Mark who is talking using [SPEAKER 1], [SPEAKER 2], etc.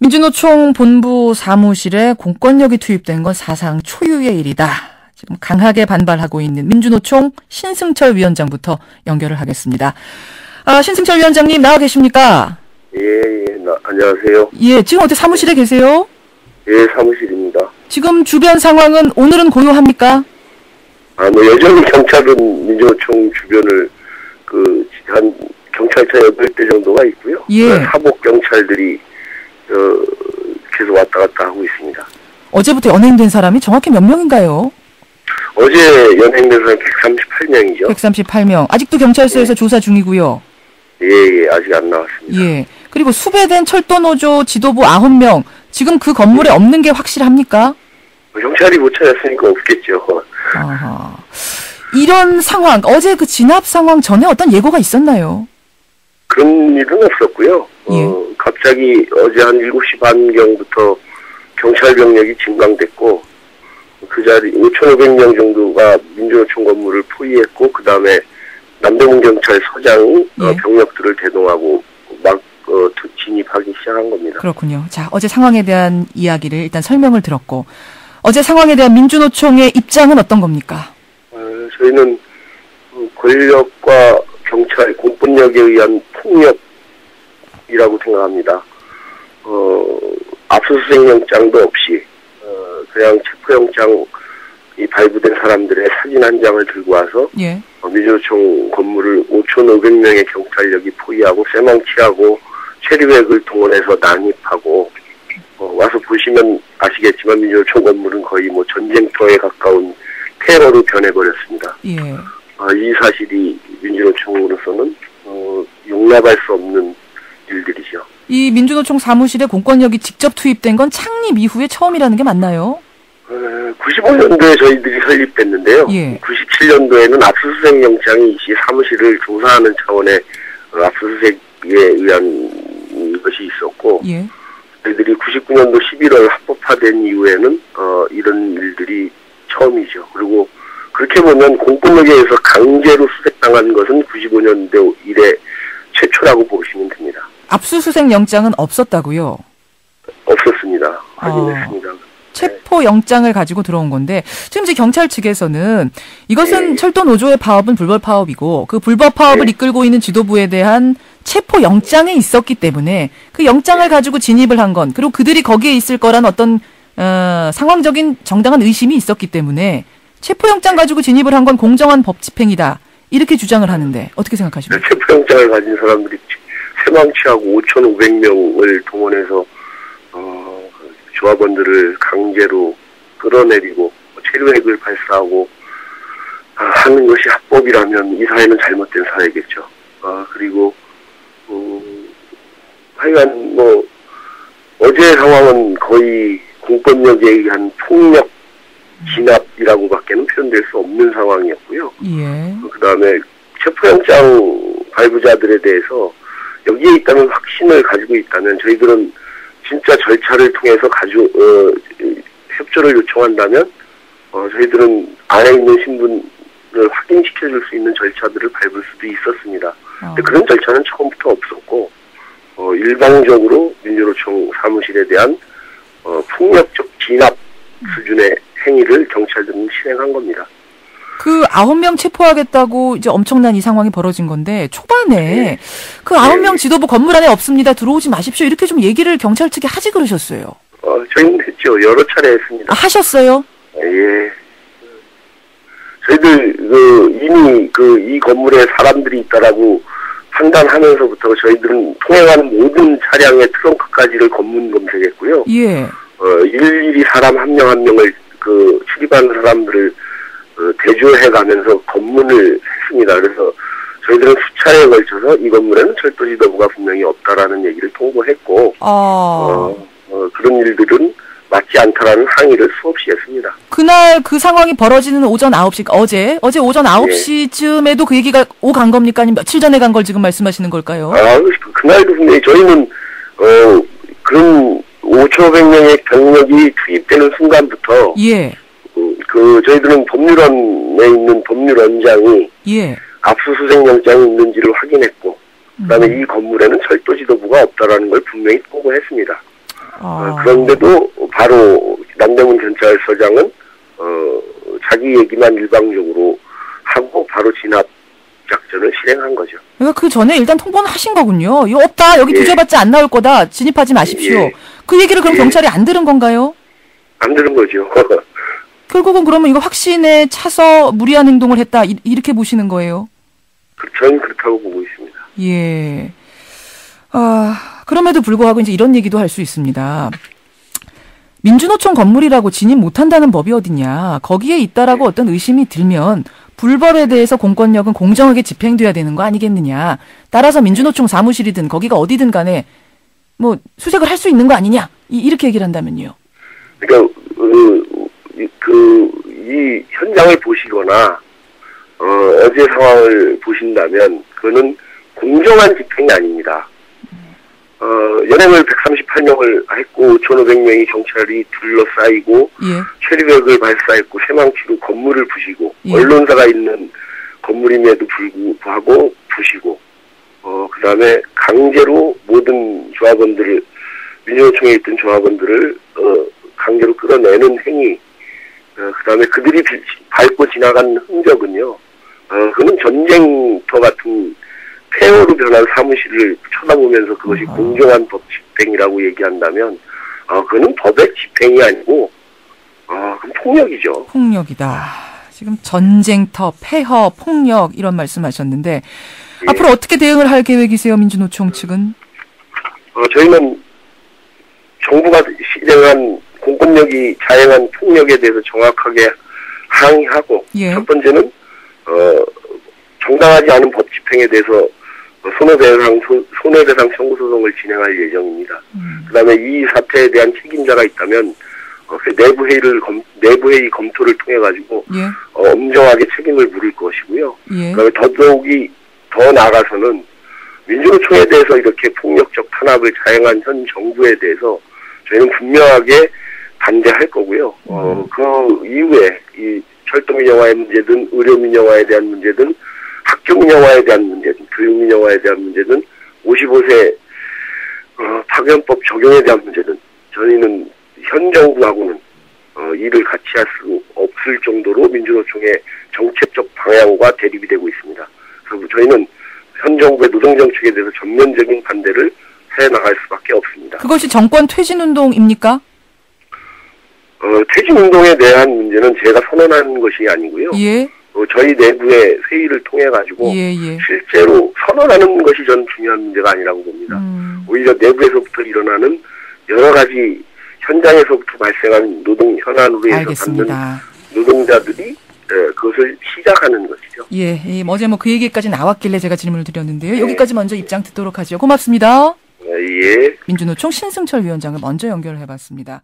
[SPEAKER 1] 민주노총 본부 사무실에 공권력이 투입된 건 사상 초유의 일이다. 지금 강하게 반발하고 있는 민주노총 신승철 위원장부터 연결을 하겠습니다. 신승철 위원장님 나와 계십니까?
[SPEAKER 2] 안녕하세요.
[SPEAKER 1] 예, 지금 어디 사무실에 계세요?
[SPEAKER 2] 예, 사무실입니다.
[SPEAKER 1] 지금 주변 상황은 오늘은 고요합니까?
[SPEAKER 2] 여전히 경찰은 민주노총 주변을 한 경찰차 8대 정도가 있고요.
[SPEAKER 1] 예.
[SPEAKER 2] 사복 경찰들이 계속 왔다 갔다 하고 있습니다.
[SPEAKER 1] 어제부터 연행된 사람이 정확히 몇 명인가요?
[SPEAKER 2] 어제 연행된 사람이 138명이죠.
[SPEAKER 1] 138명. 아직도 경찰서에서 조사 중이고요.
[SPEAKER 2] 예, 아직 안 나왔습니다.
[SPEAKER 1] 예. 그리고 수배된 철도노조 지도부 9명. 지금 그 건물에 없는 게 확실합니까?
[SPEAKER 2] 경찰이 못 찾았으니까 없겠죠.
[SPEAKER 1] 아하. 이런 상황, 어제 그 진압 상황 전에 어떤 예고가 있었나요?
[SPEAKER 2] 그런 일은 없었고요.
[SPEAKER 1] 예.
[SPEAKER 2] 갑자기 어제 한 7시 반경부터 경찰 병력이 증강됐고, 그 자리 5,500명 정도가 민주노총 건물을 포위했고, 그 다음에 남대문 경찰서장이
[SPEAKER 1] 예.
[SPEAKER 2] 병력들을 대동하고 막 진입하기 시작한 겁니다.
[SPEAKER 1] 그렇군요. 자, 어제 상황에 대한 이야기를 일단 설명을 들었고, 어제 상황에 대한 민주노총의 입장은 어떤 겁니까?
[SPEAKER 2] 저희는 권력과 경찰, 공권력에 의한 폭력이라고 생각합니다. 압수수색 영장도 없이 그냥 체포영장이 발부된 사람들의 사진 한 장을 들고 와서
[SPEAKER 1] 예.
[SPEAKER 2] 민주노총 건물을 5,500명의 경찰력이 포위하고 쇠망치하고 체류액을 동원해서 난입하고 와서 보시면 아시겠지만 민주노총 건물은 거의 전쟁터에 가까운 테러로 변해버렸습니다.
[SPEAKER 1] 예.
[SPEAKER 2] 이 사실이 민주노총으로서는 용납할 수 없는 일들이죠.
[SPEAKER 1] 이 민주노총 사무실에 공권력이 직접 투입된 건 창립 이후에 처음이라는 게 맞나요?
[SPEAKER 2] 95년도에 저희들이 설립됐는데요.
[SPEAKER 1] 예.
[SPEAKER 2] 97년도에는 압수수색 영장이 이 사무실을 조사하는 차원의 압수수색에 의한 것이 있었고,
[SPEAKER 1] 예.
[SPEAKER 2] 저희들이 99년도 11월 합법화된 이후에는 이런 일들이 처음이죠. 그리고 그렇게 보면 공권력에 의해서 강제로 수색당한 것은 95년도 이래 최초라고 보시면 됩니다.
[SPEAKER 1] 압수수색 영장은 없었다고요?
[SPEAKER 2] 없었습니다. 확인했습니다.
[SPEAKER 1] 체포 영장을 가지고 들어온 건데 지금 이제 경찰 측에서는 이것은
[SPEAKER 2] 네.
[SPEAKER 1] 철도 노조의 파업은 불법 파업이고 그 불법 파업을
[SPEAKER 2] 네.
[SPEAKER 1] 이끌고 있는 지도부에 대한 체포 영장이 있었기 때문에 그 영장을 가지고 진입을 한 건 그리고 그들이 거기에 있을 거란 어떤 상황적인 정당한 의심이 있었기 때문에 체포 영장 가지고 진입을 한 건 공정한 법 집행이다 이렇게 주장을 하는데 어떻게 생각하십니까?
[SPEAKER 2] 체포 영장을 가진 사람들이 쇠망치하고 5,500명을 동원해서 조합원들을 강제로 끌어내리고 체류액을 발사하고 하는 것이 합법이라면 이 사회는 잘못된 사회겠죠. 그리고 하여간 어제의 상황은 거의 공권력에 의한 폭력 진압이라고밖에는 표현될 수 없는 상황이었고요.
[SPEAKER 1] 예.
[SPEAKER 2] 그 다음에 체포영장 발부자들에 대해서 여기에 있다는 확신을 가지고 있다면 저희들은 진짜 절차를 통해서 협조를 요청한다면 저희들은 안에 있는 신분을 확인시켜줄 수 있는 절차들을 밟을 수도 있었습니다. 근데 그런 절차는 처음부터 없었고 일방적으로 민주노총 사무실에 대한 폭력적 진압 수준의 행위를 경찰들은 실행한 겁니다.
[SPEAKER 1] 그 9명 체포하겠다고 이제 엄청난 이 상황이 벌어진 건데 초반에
[SPEAKER 2] 네.
[SPEAKER 1] 그 9명 지도부 건물 안에 없습니다. 들어오지 마십시오. 이렇게 좀 얘기를 경찰 측에 하지 그러셨어요.
[SPEAKER 2] 저희는 했죠. 여러 차례 했습니다.
[SPEAKER 1] 하셨어요?
[SPEAKER 2] 예. 저희들 이미 이 건물에 사람들이 있다라고 판단하면서부터 저희들은 통행하는 모든 차량의 트렁크까지를 검문 검색했고요.
[SPEAKER 1] 예.
[SPEAKER 2] 일일이 사람 한 명 한 명을 출입하는 사람들을 대조해가면서 검문을 했습니다. 그래서 저희들은 수차례에 걸쳐서 이 건물에는 철도 지도부가 분명히 없다라는 얘기를 통보했고 그런 일들은 맞지 않다라는 항의를 수없이 했습니다.
[SPEAKER 1] 그날 그 상황이 벌어지는 오전 9시, 어제 오전 9시쯤에도 그 얘기가 오간 겁니까? 아니면 며칠 전에 간 걸 지금 말씀하시는 걸까요?
[SPEAKER 2] 그날도 분명히 저희는 그런 5,500명의 병력이 투입되는 순간부터
[SPEAKER 1] 예.
[SPEAKER 2] 저희들은 법률원에 있는 법률원장이
[SPEAKER 1] 예.
[SPEAKER 2] 압수수색 영장이 있는지를 확인했고 그다음에 이 건물에는 철도 지도부가 없다라는 걸 분명히 통보했습니다. 그런데도 바로 남대문 경찰서장은 자기 얘기만 일방적으로 하고 바로 진압 작전을 실행한 거죠.
[SPEAKER 1] 그러니까 그 전에 일단 통보는 하신 거군요. 이거 없다. 여기 뒤져봤자 안 나올 거다. 진입하지 마십시오. 그 얘기를 그럼 경찰이 안 들은 건가요?
[SPEAKER 2] 안 들은 거죠.
[SPEAKER 1] 결국은 그러면 이거 확신에 차서 무리한 행동을 했다. 이렇게 보시는 거예요?
[SPEAKER 2] 저는 그렇다고 보고 있습니다.
[SPEAKER 1] 예. 그럼에도 불구하고 이제 이런 얘기도 할 수 있습니다. 민주노총 건물이라고 진입 못한다는 법이 어딨냐. 거기에 있다라고 어떤 의심이 들면 불법에 대해서 공권력은 공정하게 집행돼야 되는 거 아니겠느냐. 따라서 민주노총 사무실이든 거기가 어디든 간에 뭐 수색을 할 수 있는 거 아니냐. 이렇게 얘기를 한다면요.
[SPEAKER 2] 그러니까 이 현장을 보시거나 어제 상황을 보신다면 그거는 공정한 집행이 아닙니다. 연행을 138명을 했고 5,500명이 경찰이 둘러싸이고 체류벽을 발사했고 새망치로 건물을 부시고 언론사가 있는 건물임에도 불구하고 부시고 그다음에 강제로 모든 조합원들을 민주노총에 있던 조합원들을 강제로 끌어내는 행위 그다음에 그들이 밟고 지나간 흔적은요 그는 전쟁터 같은 폐허로 변한 사무실을 쳐다보면서 그것이 공정한 법 집행이라고 얘기한다면 그는 법의 집행이 아니고 그건 폭력이죠.
[SPEAKER 1] 폭력이다. 지금 전쟁터, 폐허, 폭력 이런 말씀하셨는데 앞으로 어떻게 대응을 할 계획이세요, 민주노총 측은?
[SPEAKER 2] 저희는 정부가 실행한 공권력이 자행한 폭력에 대해서 정확하게 항의하고 첫 번째는 정당하지 않은 법 집행에 대해서 손해배상 청구 소송을 진행할 예정입니다. 그다음에 이 사태에 대한 책임자가 있다면 내부회의 검토를 통해 가지고 엄정하게 책임을 물을 것이고요. 그다음에 더더욱이 더 나아가서는 민주노총에 대해서 이렇게 폭력적 탄압을 자행한 현 정부에 대해서 저희는 분명하게 반대할 거고요. 그 이후에 이 철도민영화의 문제든 의료민영화에 대한 문제든 학교민영화에 대한 문제든 교육민영화에 대한 문제든 55세 파견법 적용에 대한 문제든 저희는 현 정부하고는 일을 같이 할 수 없을 정도로 민주노총의 정책적 방향과 대립이 되고 있습니다. 그래서 저희는 현 정부의 노동정책에 대해서 전면적인 반대를 해나갈 수밖에 없습니다.
[SPEAKER 1] 그것이 정권 퇴진운동입니까?
[SPEAKER 2] 퇴진운동에 대한 문제는 제가 선언한 것이 아니고요. 저희 내부의 회의를 통해 가지고 실제로 선언하는 것이 전 중요한 문제가 아니라고 봅니다. 오히려 내부에서부터 일어나는 여러 가지 현장에서부터 발생한 노동 현안으로 해서 받는 노동자들이 그것을 시작하는 것이죠.
[SPEAKER 1] 어제 그 얘기까지 나왔길래 제가 질문을 드렸는데요. 여기까지 먼저 입장 듣도록 하죠. 고맙습니다. 민주노총 신승철 위원장을 먼저 연결을 해봤습니다.